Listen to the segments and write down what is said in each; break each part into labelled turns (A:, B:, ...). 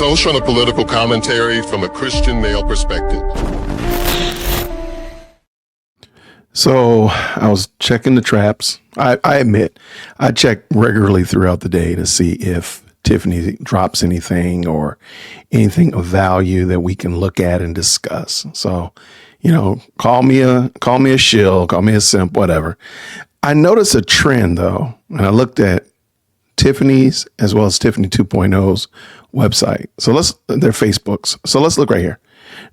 A: Social and political commentary from a Christian male perspective.
B: So I was checking the traps. I admit, I check regularly throughout the day to see if Tiffany drops anything or anything of value that we can look at and discuss. So, call me a shill, call me a simp, whatever. I noticed a trend though, and I looked at Tiffany's as well as Tiffany 2.0's website. So their Facebooks. So let's look right here.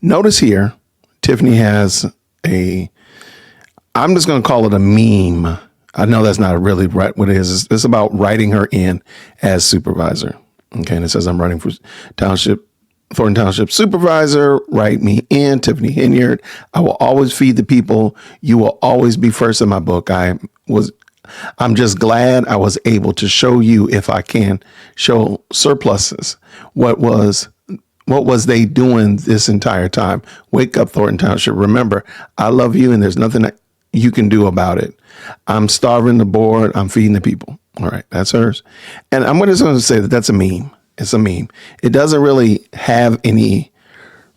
B: Notice here, Tiffany has I'm just going to call it a meme. I know that's not really right what it is. It's about writing her in as supervisor. Okay. And it says, I'm running for Thornton Township supervisor. Write me in, Tiffany Henyard. I will always feed the people. You will always be first in my book. I'm just glad I was able to show you, if I can, show surpluses. What was they doing this entire time? Wake up, Thornton Township. Remember, I love you and there's nothing that you can do about it. I'm starving the board. I'm feeding the people. All right, that's hers. And I'm just going to say that that's a meme. It's a meme. It doesn't really have any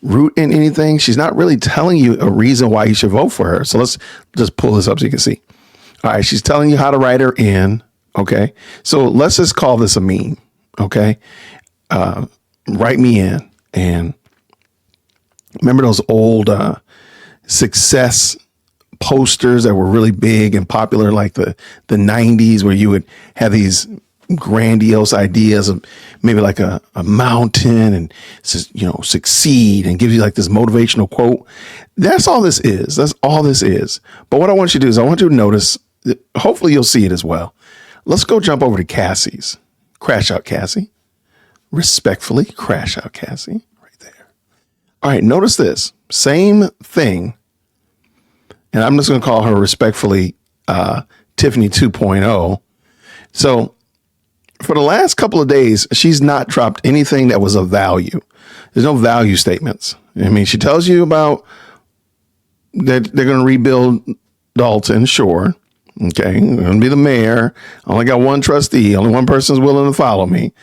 B: root in anything. She's not really telling you a reason why you should vote for her. So let's just pull this up so you can see. All right, she's telling you how to write her in. Okay, so let's just call this a meme. Okay, write me in. And remember those old success posters that were really big and popular, like the 90s, where you would have these grandiose ideas of maybe like a mountain and says, succeed, and gives you like this motivational quote. That's all this is. That's all this is. But what I want you to do is I want you to notice, hopefully you'll see it as well. Let's go jump over to Cassie's. Crash Out Cassie. Respectfully, Crash Out Cassie. Right there. All right, notice this. Same thing. And I'm just going to call her respectfully Tiffany 2.0. So for the last couple of days, she's not dropped anything that was of value. There's no value statements. I mean, she tells you about that they're going to rebuild Dalton, sure. Okay, I'm going to be the mayor. I only got one trustee. Only one person's willing to follow me.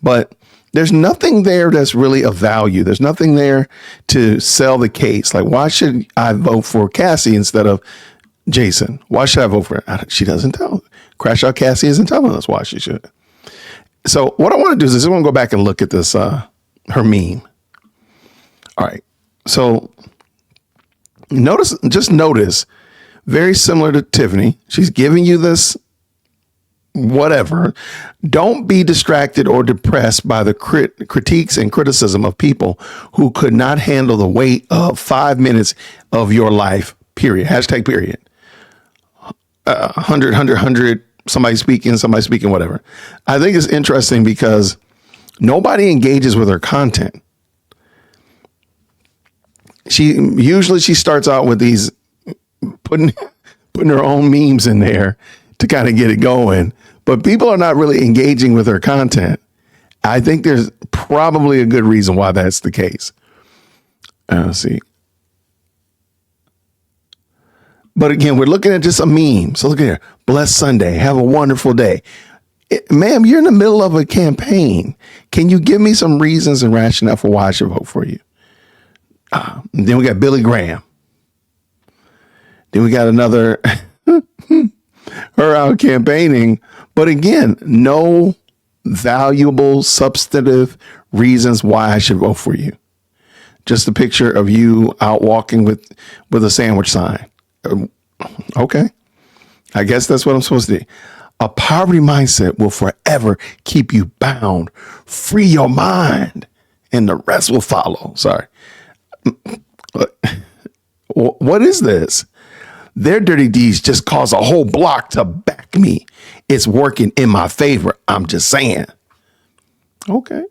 B: But there's nothing there that's really of value. There's nothing there to sell the case. Like, why should I vote for Cassie instead of Jason? Why should I vote for her? She doesn't tell. Crash Out Cassie isn't telling us why she should. So what I want to do is I want to go back and look at this, her meme. All right. So notice, very similar to Tiffany. She's giving you this whatever. Don't be distracted or depressed by the critiques and criticism of people who could not handle the weight of 5 minutes of your life, period. Hashtag period. 100, somebody speaking, whatever. I think it's interesting because nobody engages with her content. She starts out with these putting her own memes in there to kind of get it going, but people are not really engaging with her content. I think there's probably a good reason why that's the case. Let's see. But again, we're looking at just a meme. So look at here. Blessed Sunday. Have a wonderful day. Ma'am, you're in the middle of a campaign. Can you give me some reasons and rationale for why I should vote for you? Then we got Billy Graham. Then we got another her out campaigning. But again, no valuable, substantive reasons why I should vote for you. Just a picture of you out walking with a sandwich sign. Okay. I guess that's what I'm supposed to do. A poverty mindset will forever keep you bound. Free your mind and the rest will follow. Sorry. What is this? Their dirty deeds just cause a whole block to back me. It's working in my favor. I'm just saying. Okay.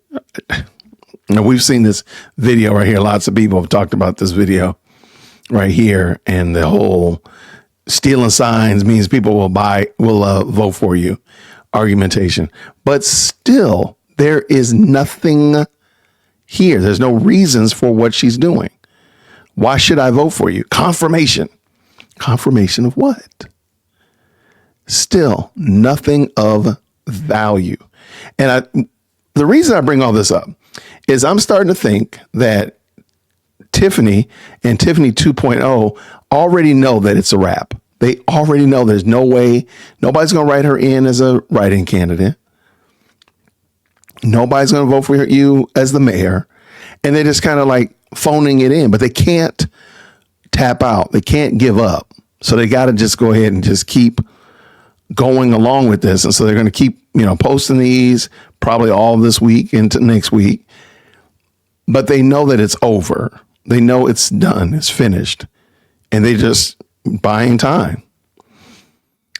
B: Now we've seen this video right here. Lots of people have talked about this video right here, and the whole stealing signs means people will vote for you argumentation. But still, there is nothing here. There's no reasons for what she's doing. Why should I vote for you? Confirmation. Confirmation of what? Still nothing of value. And the reason I bring all this up is I'm starting to think that Tiffany and Tiffany 2.0 already know that it's a wrap. They already know there's no way nobody's going to write her in as a write-in candidate. Nobody's going to vote for you as the mayor. And they're just kind of like phoning it in, but they can't tap out. They can't give up. So they got to just go ahead and just keep going along with this. And so they're going to keep, posting these probably all this week into next week. But they know that it's over. They know it's done. It's finished. And they just buying time.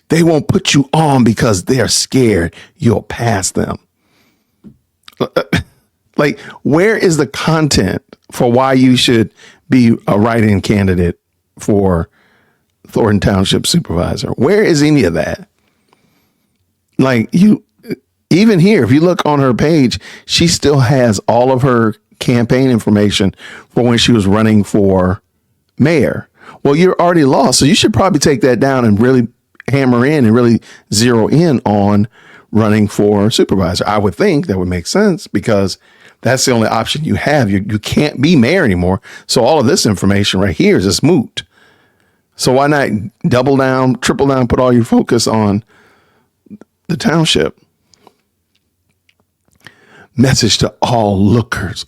B: They won't put you on because they're scared you'll pass them. Like, where is the content for why you should be a write-in candidate for Thornton Township supervisor? Where is any of that? Like, even here, if you look on her page, she still has all of her campaign information for when she was running for mayor. Well, you're already lost, so you should probably take that down and really hammer in and really zero in on running for supervisor. I would think that would make sense because that's the only option you have. You can't be mayor anymore. So all of this information right here is just moot. So why not double down, triple down, put all your focus on the township? Message to all lookers.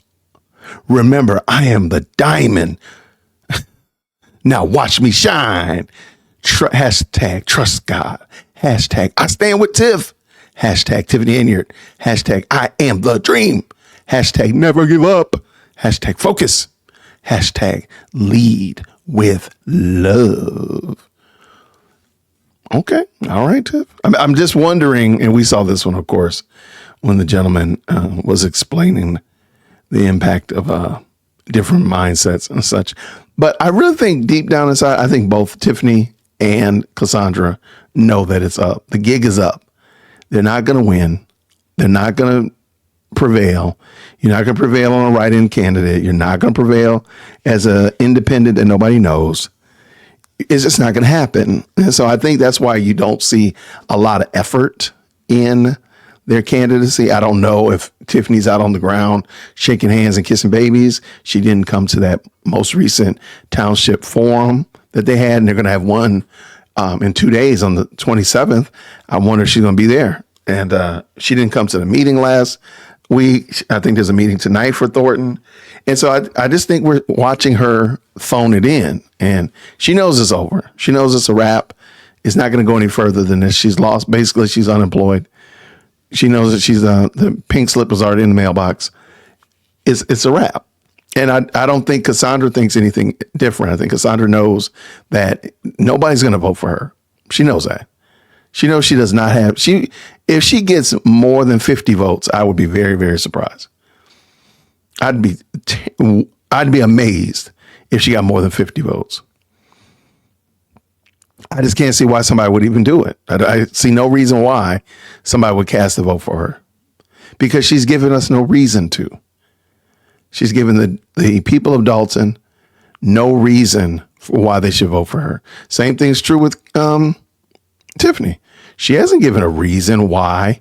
B: Remember, I am the diamond. Now watch me shine. Hashtag trust God. Hashtag I stand with Tiff. Hashtag Tiffany Henyard. Hashtag I am the dream. Hashtag never give up. Hashtag focus. Hashtag lead with love. Okay. All right, Tiff. I'm just wondering, and we saw this one, of course, when the gentleman was explaining the impact of different mindsets and such. But I really think deep down inside, I think both Tiffany and Cassandra know that it's up. The gig is up. They're not going to win. They're not going to prevail. You're not going to prevail on a write-in candidate. You're not going to prevail as an independent that nobody knows. It's just not going to happen. And so I think that's why you don't see a lot of effort in their candidacy. I don't know if Tiffany's out on the ground shaking hands and kissing babies. She didn't come to that most recent township forum that they had, and they're going to have one in 2 days on the 27th. I wonder if she's going to be there. And she didn't come to the meeting last week. I think there's a meeting tonight for Thornton. And so I just think we're watching her phone it in, and she knows it's over. She knows it's a wrap. It's not going to go any further than this. She's lost. Basically, she's unemployed. She knows that she's the pink slip was already in the mailbox. It's a wrap. And I don't think Cassandra thinks anything different. I think Cassandra knows that nobody's going to vote for her. She knows that. She knows she does not have, if she gets more than 50 votes, I would be very, very surprised. I'd be amazed if she got more than 50 votes. I just can't see why somebody would even do it. I see no reason why somebody would cast a vote for her, because she's given us no reason to. She's given the people of Dalton no reason for why they should vote for her. Same thing's true with Tiffany. She hasn't given a reason why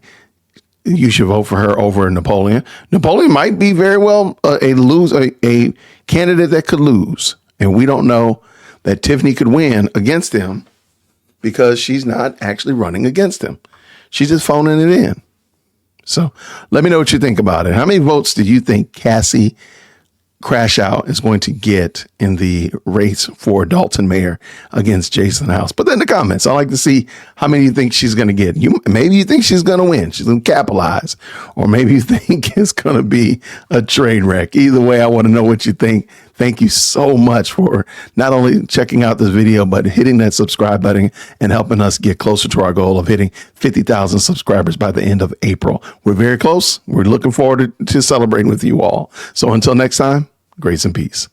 B: you should vote for her over Napoleon. Napoleon might be very well a candidate that could lose. And we don't know that Tiffany could win against him because she's not actually running against him. She's just phoning it in. So let me know what you think about it. How many votes do you think Cassie Crash Out is going to get in the race for Dalton mayor against Jason House? Put that in the comments. I like to see how many you think she's going to get. Maybe you think she's going to win. She's going to capitalize. Or maybe you think it's going to be a train wreck. Either way, I want to know what you think. Thank you so much for not only checking out this video, but hitting that subscribe button and helping us get closer to our goal of hitting 50,000 subscribers by the end of April. We're very close. We're looking forward to celebrating with you all. So until next time, grace and peace.